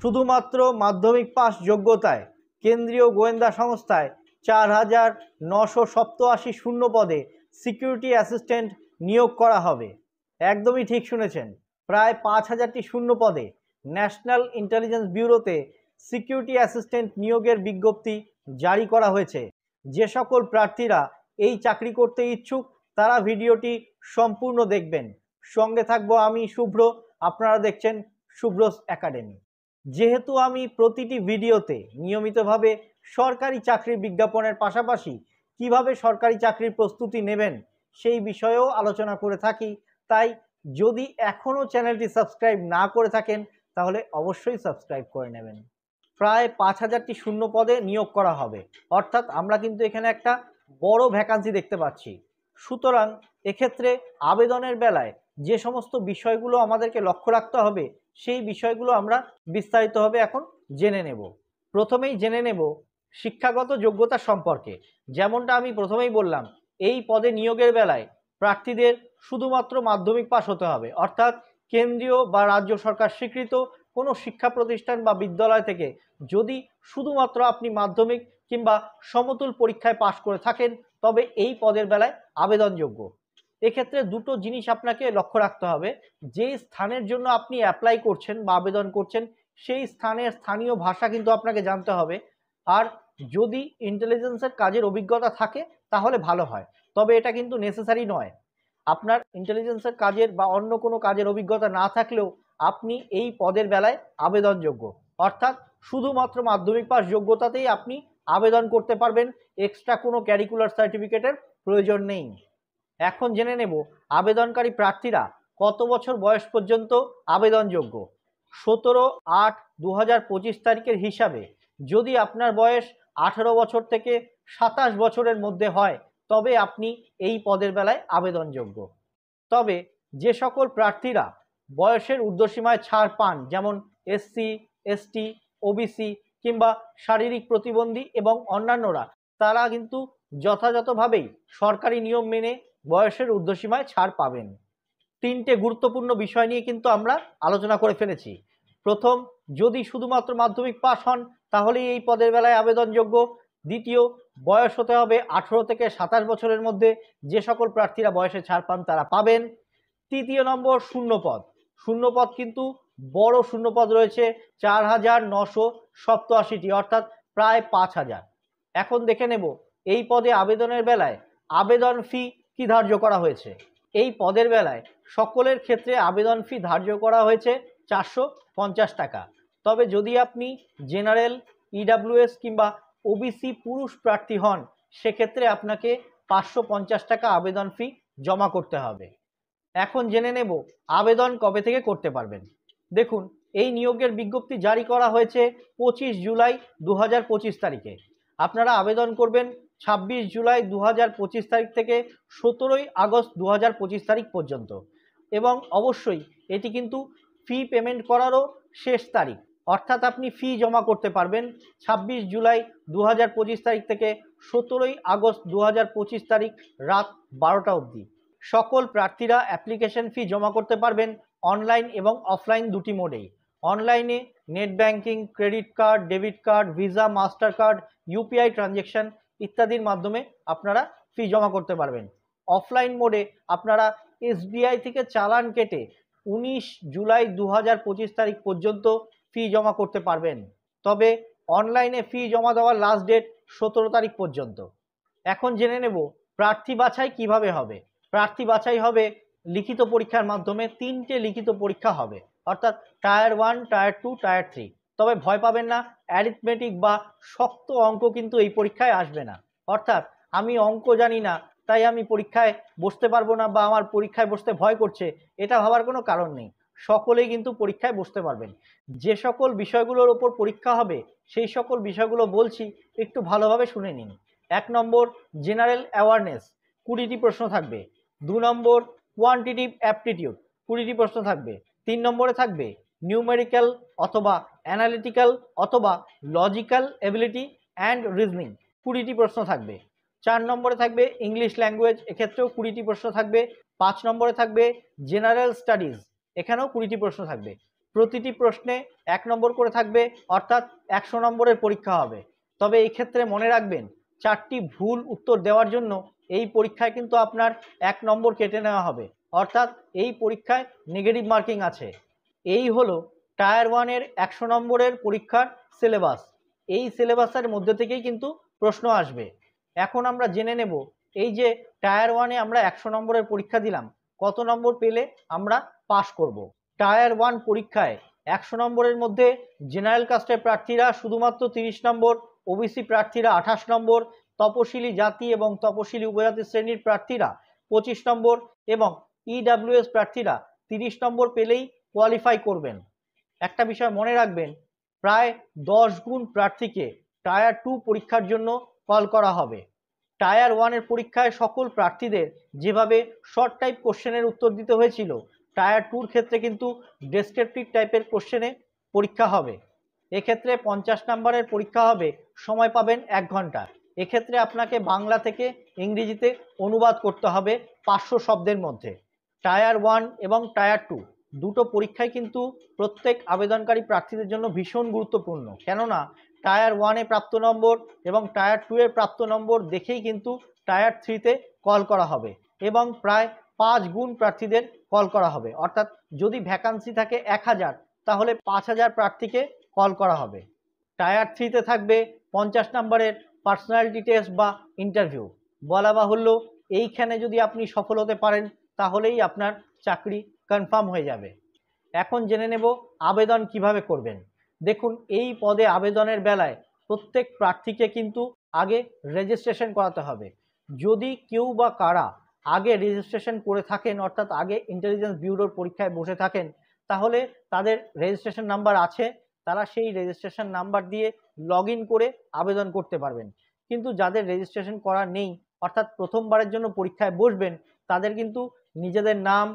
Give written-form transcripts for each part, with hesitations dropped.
শুধুমাত্র মাধ্যমিক পাস যোগ্যতায় কেন্দ্রীয় গোয়েন্দা সংস্থায় ৪,৯৮৭ শূন্য পদে সিকিউরিটি অ্যাসিস্ট্যান্ট নিয়োগ করা হবে। একদমই ঠিক শুনেছেন, প্রায় ৫,০০০টি শূন্য পদে ন্যাশনাল ইন্টেলিজেন্স ব্যুরোতে সিকিউরিটি অ্যাসিস্ট্যান্ট নিয়োগের বিজ্ঞপ্তি জারি করা হয়েছে। যে সকল প্রার্থীরা এই চাকরি করতে ইচ্ছুক তারা ভিডিওটি সম্পূর্ণ দেখবেন। সঙ্গে থাকবো আমি শুভ্র, আপনারা দেখছেন শুভ্রস একাডেমি। যেহেতু আমি প্রতিটি ভিডিওতে নিয়মিতভাবে সরকারি চাকরির বিজ্ঞাপনের পাশাপাশি কিভাবে সরকারি চাকরির প্রস্তুতি নেবেন সেই বিষয়েও আলোচনা করে থাকি, তাই যদি এখনও চ্যানেলটি সাবস্ক্রাইব না করে থাকেন তাহলে অবশ্যই সাবস্ক্রাইব করে নেবেন। প্রায় ৫,০০০টি শূন্য পদে নিয়োগ করা হবে, অর্থাৎ আমরা কিন্তু এখানে একটা বড় ভ্যাকান্সি দেখতে পাচ্ছি। সুতরাং এক্ষেত্রে আবেদনের বেলায় যে সমস্ত বিষয়গুলো আমাদেরকে লক্ষ্য রাখতে হবে সেই বিষয়গুলো আমরা বিস্তারিতভাবে এখন জেনে নেব। প্রথমেই জেনে নেব শিক্ষাগত যোগ্যতা সম্পর্কে। যেমনটা আমি প্রথমেই বললাম, এই পদে নিয়োগের বেলায় প্রার্থীদের শুধুমাত্র মাধ্যমিক পাস হতে হবে, অর্থাৎ কেন্দ্রীয় বা রাজ্য সরকার স্বীকৃত কোনো শিক্ষা প্রতিষ্ঠান বা বিদ্যালয় থেকে যদি শুধুমাত্র আপনি মাধ্যমিক কিংবা সমতুল পরীক্ষায় পাশ করে থাকেন তবে এই পদের বেলায় আবেদনযোগ্য। এক্ষেত্রে দুটো জিনিস আপনাকে লক্ষ্য রাখতে হবে। যেই স্থানের জন্য আপনি অ্যাপ্লাই করছেন বা আবেদন করছেন সেই স্থানের স্থানীয় ভাষা কিন্তু আপনাকে জানতে হবে। আর যদি ইন্টেলিজেন্সের কাজের অভিজ্ঞতা থাকে তাহলে ভালো হয়, তবে এটা কিন্তু নেসেসারি নয়। আপনার ইন্টেলিজেন্সের কাজের বা অন্য কোনো কাজের অভিজ্ঞতা না থাকলেও আপনি এই পদের বেলায় আবেদনযোগ্য, অর্থাৎ শুধুমাত্র মাধ্যমিক পাস যোগ্যতাতেই আপনি আবেদন করতে পারবেন, এক্সট্রা কোনো ক্যারিকুলার সার্টিফিকেটের প্রয়োজন নেই। এখন জেনে নেব আবেদনকারী প্রার্থীরা কত বছর বয়স পর্যন্ত আবেদনযোগ্য। 17/8/2025 তারিখের হিসাবে যদি আপনার বয়স 18 বছর থেকে 27 বছরের মধ্যে হয় তবে আপনি এই পদের বেলায় আবেদনযোগ্য। তবে যে সকল প্রার্থীরা বয়সের ঊর্ধ্বসীমায় ছাড় পান, যেমন এসসি, এসটি, ওবিসি কিংবা শারীরিক প্রতিবন্ধী এবং অন্যান্যরা, তারা কিন্তু যথাযথভাবেই সরকারি নিয়ম মেনে বয়সের ঊর্ধ্বসীমায় ছাড় পাবেন। তিনটে গুরুত্বপূর্ণ বিষয় নিয়ে কিন্তু আমরা আলোচনা করে ফেলেছি। প্রথম, যদি শুধুমাত্র মাধ্যমিক পাস হন তাহলেই এই পদের বেলায় আবেদনযোগ্য। দ্বিতীয়, বয়স হতে হবে 18 থেকে 27 বছরের মধ্যে, যে সকল প্রার্থীরা বয়সে ছাড় পান তারা পাবেন। তৃতীয় নম্বর, শূন্যপদ। শূন্যপদ কিন্তু বড় শূন্যপদ রয়েছে 4,987টি, অর্থাৎ প্রায় 5,000। এখন দেখে নেব এই পদে আবেদনের বেলায় আবেদন ফি কি ধার্য করা হয়েছে। এই পদের বেলায় সকলের ক্ষেত্রে আবেদন ফি ধার্য করা হয়েছে 450 টাকা। তবে যদি আপনি জেনারেল, ইডাব্লিউএস কিংবা ওবিসি পুরুষ প্রার্থী হন সেক্ষেত্রে আপনাকে 550 টাকা আবেদন ফি জমা করতে হবে। এখন জেনে নেব আবেদন কবে থেকে করতে পারবেন। দেখুন, এই নিয়োগের বিজ্ঞপ্তি জারি করা হয়েছে 25 জুলাই 2025 তারিখে। আপনারা আবেদন করবেন 26 জুলাই 2025 তারিখ থেকে 17 আগস্ট 2025 তারিখ পর্যন্ত। এবং অবশ্যই এটি কিন্তু ফি পেমেন্ট করারও শেষ তারিখ, অর্থাৎ আপনি ফি জমা করতে পারবেন 26 জুলাই 2025 তারিখ থেকে 17 আগস্ট 2025 তারিখ রাত 12টা অবধি। সকল প্রার্থীরা অ্যাপ্লিকেশন ফি জমা করতে পারবেন অনলাইন এবং অফলাইন দুটি মোডেই। অনলাইনে net banking, credit card, debit card, visa, master card, UPI transaction ইত্যাদির মাধ্যমে আপনারা ফি জমা করতে পারবেন। অফলাইন মোডে আপনারা এসবিআই থেকে চালান কেটে 19 জুলাই 2025 তারিখ পর্যন্ত ফি জমা করতে পারবেন। তবে অনলাইনে ফি জমা দেওয়ার লাস্ট ডেট 17 তারিখ পর্যন্ত। এখন জেনে নেব প্রার্থী বাছাই কিভাবে হবে। প্রার্থী বাছাই হবে লিখিত পরীক্ষার মাধ্যমে। 3টে লিখিত পরীক্ষা হবে, অর্থাৎ টায়ার 1, টায়ার 2, টায়ার 3। তবে ভয় পাবেন না, অ্যারিথমেটিক বা শক্ত অঙ্ক কিন্তু এই পরীক্ষায় আসবে না। অর্থাৎ আমি অঙ্ক জানি না তাই আমি পরীক্ষায় বসতে পারবো না বা আমার পরীক্ষায় বসতে ভয় করছে, এটা ভাবার কোনো কারণ নেই। সকলেই কিন্তু পরীক্ষায় বসতে পারবেন। যে সকল বিষয়গুলোর ওপর পরীক্ষা হবে সেই সকল বিষয়গুলো বলছি, একটু ভালোভাবে শুনে নিন। 1 নম্বর, জেনারেল অ্যাওয়ারনেস, 20টি প্রশ্ন থাকবে। 2 নম্বর, কোয়ান্টিটিভ অ্যাপটিটিউড, 20টি প্রশ্ন থাকবে। 3 নম্বরে থাকবে নিউমেরিক্যাল অথবা অ্যানালিটিক্যাল অথবা লজিক্যাল এবিলিটি অ্যান্ড রিজনিং, 20টি প্রশ্ন থাকবে। 4 নম্বরে থাকবে ইংলিশ ল্যাঙ্গুয়েজ, এক্ষেত্রেও 20টি প্রশ্ন থাকবে। 5 নম্বরে থাকবে জেনারেল স্টাডিজ, এখানেও 20টি প্রশ্ন থাকবে। প্রতিটি প্রশ্নে 1 নম্বর করে থাকবে, অর্থাৎ 100 নম্বরের পরীক্ষা হবে। তবে এই ক্ষেত্রে মনে রাখবেন 4টি ভুল উত্তর দেওয়ার জন্য এই পরীক্ষায় কিন্তু আপনার 1 নম্বর কেটে নেওয়া হবে, অর্থাৎ এই পরীক্ষায় নেগেটিভ মার্কিং আছে। এই হলো টায়ার 1 এর 100 নম্বরের পরীক্ষার সিলেবাস। এই সিলেবাসের মধ্যে থেকেই কিন্তু প্রশ্ন আসবে। এখন আমরা জেনে নেব এই যে টায়ার 1 এ আমরা 100 নম্বরের পরীক্ষা দিলাম, কত নম্বর পেলে আমরা পাস করব। টায়ার 1 পরীক্ষায় 100 নম্বরের মধ্যে জেনারেল কাস্টের প্রার্থীরা শুধুমাত্র 30 নম্বর, ওবিসি প্রার্থীরা 28 নম্বর, তপশিলি জাতি এবং তপশিলি উপজাতি শ্রেণীর প্রার্থীরা 25 নম্বর এবং ইডাব্লিউএস প্রার্থীরা 30 নম্বর পেলেই কোয়ালিফাই করবেন। একটা বিষয় মনে রাখবেন, প্রায় 10 গুণ প্রার্থীকে টায়ার 2 পরীক্ষার জন্য কল করা হবে। টায়ার 1 এর পরীক্ষায় সকল প্রার্থীদের যেভাবে শর্ট টাইপ কোশ্চেনের উত্তর দিতে হয়েছিল, টায়ার 2 এর ক্ষেত্রে কিন্তু ডেসক্রিপটিভ টাইপের কোশ্চেনে পরীক্ষা হবে। এক্ষেত্রে 50 নম্বরের পরীক্ষা হবে, সময় পাবেন 1 ঘন্টা। এক্ষেত্রে আপনাকে বাংলা থেকে ইংরেজিতে অনুবাদ করতে হবে 500 শব্দের মধ্যে। টায়ার 1 এবং টায়ার 2 দুটো পরীক্ষাই কিন্তু প্রত্যেক আবেদনকারী প্রার্থীদের জন্য ভীষণ গুরুত্বপূর্ণ, কেননা টায়ার 1 এ প্রাপ্ত নম্বর এবং টায়ার 2 এর প্রাপ্ত নম্বর দেখেই কিন্তু টায়ার 3 তে কল করা হবে এবং প্রায় 5 গুণ প্রার্থীদের কল করা হবে। অর্থাৎ যদি ভ্যাকান্সি থাকে 1000, তাহলে 5000 প্রার্থীকে কল করা হবে। টায়ার 3 তে থাকবে 50 নম্বরের পার্সোনালিটি টেস্ট বা ইন্টারভিউ। বলা বাহুল্য, এইখানে যদি আপনি সফল হতে পারেন তাহলেই আপনার চাকরি কনফার্ম হয়ে যাবে। এখন জেনে নেব আবেদন কিভাবে করবেন। দেখুন, এই পদে আবেদনের বেলায় প্রত্যেক প্রার্থীকে কিন্তু আগে রেজিস্ট্রেশন করাতে হবে। যদি কেউ বা কারা আগে রেজিস্ট্রেশন করে থাকেন, অর্থাৎ আগে ইন্টেলিজেন্স ব্যুরোর পরীক্ষায় বসে থাকেন, তাহলে তাদের রেজিস্ট্রেশন নাম্বার আছে, তারা সেই রেজিস্ট্রেশন নাম্বার দিয়ে লগ ইন করে আবেদন করতে পারবেন। কিন্তু যাদের রেজিস্ট্রেশন করা নেই, অর্থাৎ প্রথমবারের জন্য পরীক্ষায় বসবেন, তাদের কিন্তু নিজেদের নাম,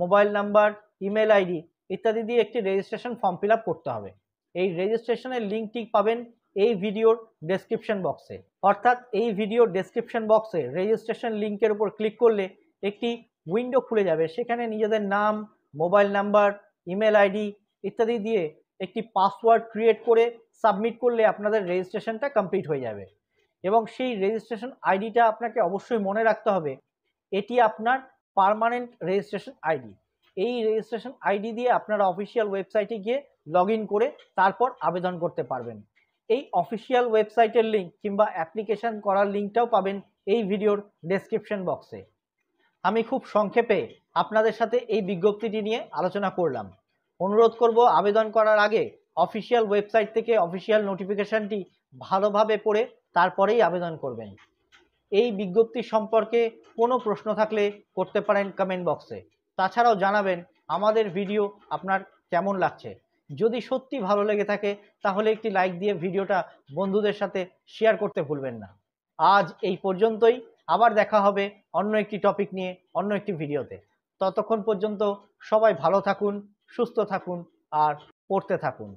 মোবাইল নাম্বার, ইমেল আইডি ইত্যাদি দিয়ে একটি রেজিস্ট্রেশন ফর্ম ফিল আপ করতে হবে। এই রেজিস্ট্রেশনের লিঙ্কটি পাবেন এই ভিডিওর ডেসক্রিপশন বক্সে। অর্থাৎ এই ভিডিওর ডেসক্রিপশন বক্সে রেজিস্ট্রেশন লিঙ্কের উপর ক্লিক করলে একটি উইন্ডো খুলে যাবে। সেখানে নিজেদের নাম, মোবাইল নাম্বার, ইমেল আইডি ইত্যাদি দিয়ে একটি পাসওয়ার্ড ক্রিয়েট করে সাবমিট করলে আপনাদের রেজিস্ট্রেশনটা কমপ্লিট হয়ে যাবে। এবং সেই রেজিস্ট্রেশন আইডিটা আপনাকে অবশ্যই মনে রাখতে হবে, এটি আপনার পার্মানেন্ট রেজিস্ট্রেশন আইডি। এই রেজিস্ট্রেশন আইডি দিয়ে আপনারা অফিসিয়াল ওয়েবসাইটে গিয়ে লগ ইন করে তারপর আবেদন করতে পারবেন। এই অফিসিয়াল ওয়েবসাইটের লিঙ্ক কিংবা অ্যাপ্লিকেশন করার লিঙ্কটাও পাবেন এই ভিডিওর ডেসক্রিপশন বক্সে। আমি খুব সংক্ষেপে আপনাদের সাথে এই বিজ্ঞপ্তিটি নিয়ে আলোচনা করলাম। অনুরোধ করব, আবেদন করার আগে অফিসিয়াল ওয়েবসাইট থেকে অফিসিয়াল নোটিফিকেশনটি ভালোভাবে পড়ে তারপরেই আবেদন করবেন। এই বিজ্ঞপ্তি সম্পর্কে কোনো প্রশ্ন থাকলে করতে পারেন কমেন্ট বক্সে। তাছাড়াও জানাবেন আমাদের ভিডিও আপনার কেমন লাগছে। যদি সত্যি ভালো লেগে থাকে তাহলে একটি লাইক দিয়ে ভিডিওটা বন্ধুদের সাথে শেয়ার করতে ভুলবেন না। আজ এই পর্যন্তই, আবার দেখা হবে অন্য একটি টপিক নিয়ে অন্য একটি ভিডিওতে। ততক্ষণ পর্যন্ত সবাই ভালো থাকুন, সুস্থ থাকুন আর পড়তে থাকুন।